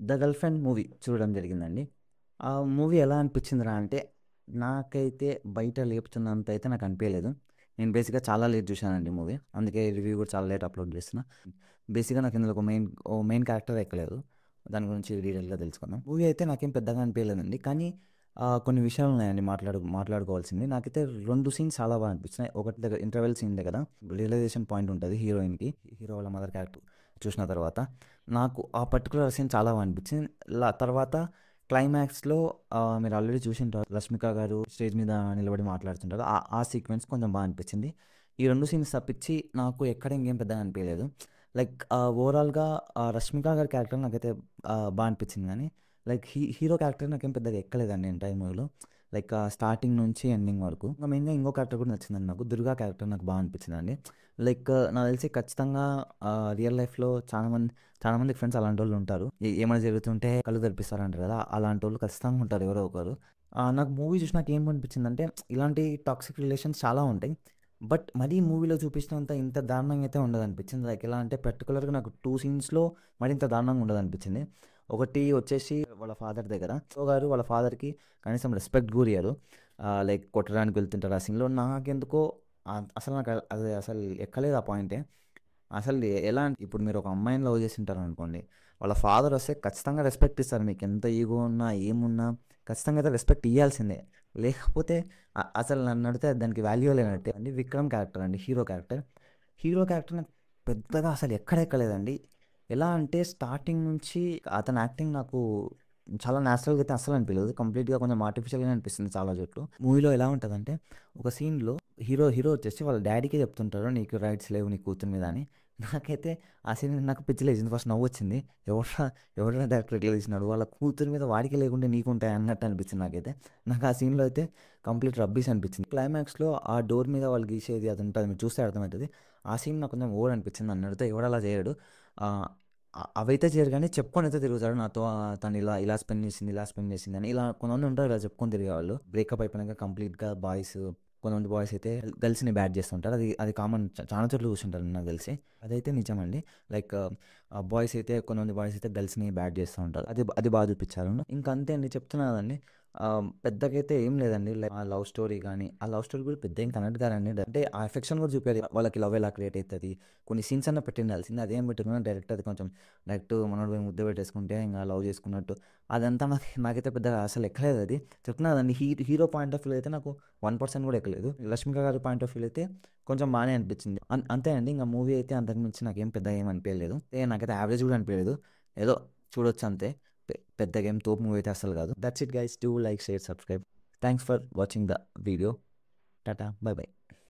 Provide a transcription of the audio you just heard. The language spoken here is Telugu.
'ద గర్ల్ ఫ్రెండ్' మూవీ చూడడం జరిగిందండి. ఆ మూవీ ఎలా అనిపించిందిరా అంటే, నాకైతే బయట లేపుతున్నంత అయితే నాకు అనిపియలేదు. నేను బేసిక్‌గా చాలా లేట్ చూశానండి మూవీ. అందుకే రివ్యూ కూడా చాలా లేట్ అప్‌లోడ్ చేస్తున్నా. బేసిక్‌గా నాకు ఇందులో ఒక మెయిన్ క్యారెక్టర్ ఎక్కలేదు. దాని గురించి డీటెయిల్‌గా తెలుసుకుందాం. మూవీ అయితే నాకేం పెద్దగా అనిపియలేదండి. కానీ కొన్ని విషయాలు ఉన్నాయండి మాట్లాడుకోవాల్సింది. నాకైతే 2 సీన్స్ చాలా బాగా అనిపించినాయి. ఒకటి దగ్గర ఇంటర్వెల్ సీన్ దగ్గర రియలైజేషన్ పాయింట్ ఉంటది హీరోయిన్‌కి. హీరో వాళ్ళ మదర్ క్యారెక్టర్ చూసిన తర్వాత నాకు ఆ పర్టికులర్ సీన్ చాలా బాగా అనిపించింది. తర్వాత క్లైమాక్స్‌లో మీరు ఆల్రెడీ చూసుంటారు. రష్మిక గారు స్టేజ్ మీద నిలబడి మాట్లాడుతుంటారు. ఆ సీక్వెన్స్ కొంచెం బాగా అనిపించింది. ఈ 2 సీన్స్ తప్పించి నాకు ఎక్కడ ఇంకేం పెద్దగా అనిపియలేదు. లైక్ ఓవరాల్‌గా రష్మిక గారి క్యారెక్టర్ నాకైతే బా అనిపించింది గానీ, లైక్ హీరో క్యారెక్టర్ నాకేం పెద్దగా ఎక్కలేదండి ఎంటైర్ మూవీలో. లైక్ స్టార్టింగ్ నుంచి ఎండింగ్ వరకు. ఇంకా మెయిన్‌గా ఇంకో క్యారెక్టర్ కూడా నచ్చిందండి నాకు. దుర్గా క్యారెక్టర్ నాకు బా అనిపించిందండి. లైక్ నాకు తెలిసి ఖచ్చితంగా రియల్ లైఫ్‌లో చాలా మంది ఫ్రెండ్స్ అలాంటోళ్ళు ఉంటారు. ఏమైనా జరుగుతుంటే కళ్ళు తెరిపిస్తారంటారు కదా! అలాంటోళ్ళు ఖచ్చితంగా ఉంటారు ఎవరో ఒకరు. నాకు మూవీ చూసినాక ఏమనిపించిందంటే ఇలాంటి టాక్సిక్ రిలేషన్స్ చాలా ఉంటాయి. బట్ మరీ మూవీలో చూపించినంత ఇంత దారుణంగా అయితే ఉండదనిపించింది. లైక్ ఎలా అంటే పర్టిక్యులర్‌గా నాకు 2 సీన్స్‌లో మరింత దారుణంగా ఉండదనిపించింది. ఒకటి వచ్చేసి వాళ్ళ ఫాదర్ దగ్గర. హీరో గారు వాళ్ళ ఫాదర్‌కి కనీసం రెస్పెక్ట్ కూడా ఇయ్యరు. లైక్ కొట్టడానికి వెళ్తుంటారు ఆ సీన్‌లో. నాకెందుకో అసలు నాకు అది అసలు ఎక్కలేదు ఆ పాయింటే. అసలు ఎలా అంటే ఇప్పుడు మీరు ఒక అమ్మాయిని లవ్ చేసింటారనుకోండి. వాళ్ళ ఫాదర్ వస్తే ఖచ్చితంగా రెస్పెక్ట్ ఇస్తారు. మీకెంత ఈగో ఉన్నా, ఏమున్నా ఖచ్చితంగా అయితే రెస్పెక్ట్ ఇయ్యాల్సిందే. లేకపోతే అసలు నన్నడిగితే దానికి వాల్యూ లేనట్టే అండి. విక్రమ్ క్యారెక్టర్ అండి హీరో క్యారెక్టర్. హీరో క్యారెక్టర్ నాకు పెద్దగా అసలు ఎక్కడ ఎక్కలేదండి. ఎలా అంటే స్టార్టింగ్ నుంచి అతని యాక్టింగ్ నాకు చాలా న్యాచురల్‌గా అయితే అస్సలు అనిపియలేదు. కంప్లీట్‌గా కొంచెం ఆర్టిఫిషియల్‌గానే అనిపిస్తుంది చాలా చోట్ల. మూవీలో ఎలా ఉంటదంటే ఒక సీన్‌లో హీరో వచ్చేసి వాళ్ళ డ్యాడీకే చెప్తుంటాడు. నీకు రైట్స్ లేవు నీ కూతురి మీద అని. నాకైతే ఆ సీన్ నాకు పిచ్చి లేసింది. ఫస్ట్ నవ్వొచ్చింది. ఎవర్రా ఎవడ్రా డైరెక్టర్ ఇట్లా తీసినాడు. వాళ్ళ కూతురి మీద వాడికే లేకుంటే నీకుంటాయా అన్నట్టు అనిపించింది నాకైతే. నాకు ఆ సీన్‌లో అయితే కంప్లీట్ రబ్బీస్ అనిపించింది. క్లైమాక్స్‌లో ఆ డోర్ మీద వాళ్ళు గీసేది అది ఉంటది. మీరు చూస్తే అర్థమైతది. ఆ సీన్ నాకు కొంచెం ఓవర్ అనిపించింది. నన్నడిగితే ఎవడు అలా చేయడు. ఆహ్, అవైతే చేయరు గానీ చెప్పుకొనైతే తిరుగుతాడు. నాతో తను ఇలా స్పెండ్ చేసిందని. ఇలా కొంతమంది ఉంటారు కదా! చెప్పుకొని తిరిగేవాళ్ళు. బ్రేకప్ అయిపోయినాక కంప్లీట్‌గా కొంతమంది బాయ్స్ అయితే గర్ల్స్‌ని బ్యాట్ చేస్తుంటారు. అది కామన్ చాలా చోట్ల చూసుంటారు నాకు తెలిసి. అదైతే నిజమండి. లైక్ కొంతమంది బాయ్స్ అయితే గర్ల్స్‌ని బ్యాట్ చేస్తూ ఉంటారు. అది బాగా చూపించారు. ఇంక అంతే అండి చెప్తున్నా కదండీ. పెద్దగైతే ఏం లేదండి. లైక్ ఆ లవ్ స్టోరీ గాని, ఆ లవ్ స్టోరీ కూడా పెద్ద ఏం కనెక్ట్ కాదండి. అంటే ఆ ఎఫెక్షన్ కూడా చూపియరు. వాళ్ళకి లవ్ ఎలా క్రియేట్ అయితది. కొన్ని సీన్స్ అన్నా పెట్టిండాల్సింది. అదేం పెట్టకుండా డైరెక్ట్ మనోడు పోయి ముద్ద పెట్టేసుకుంటే ఇంక లవ్ చేసుకున్నట్టు. అదంతా నాకైతే పెద్దగా అసలు ఎక్కలేదది. చెప్తున్నా కదండీ. హీరో పాయింట్ ఆఫ్ వ్యూలో అయితే నాకు 1% కూడా ఎక్కలేదు. రష్మిక గారి పాయింట్ ఆఫ్ వ్యూలో అయితే కొంచెం బానే అనిపించింది. అంతే అండి. ఇంక మూవీ అయితే అంతకు మించి నాకేం పెద్దగా ఏం అనిపియలేదు. నాకైతే యావరేజ్ కూడా అనిపియలేదు. ఏదో చూడొచ్చు అంతే. పెద్దగా ఏం తోపు మూవీ అయితే అస్సలు కాదు. That's it guys. Do like, share, subscribe. Thanks for watching the video. Tata. By by.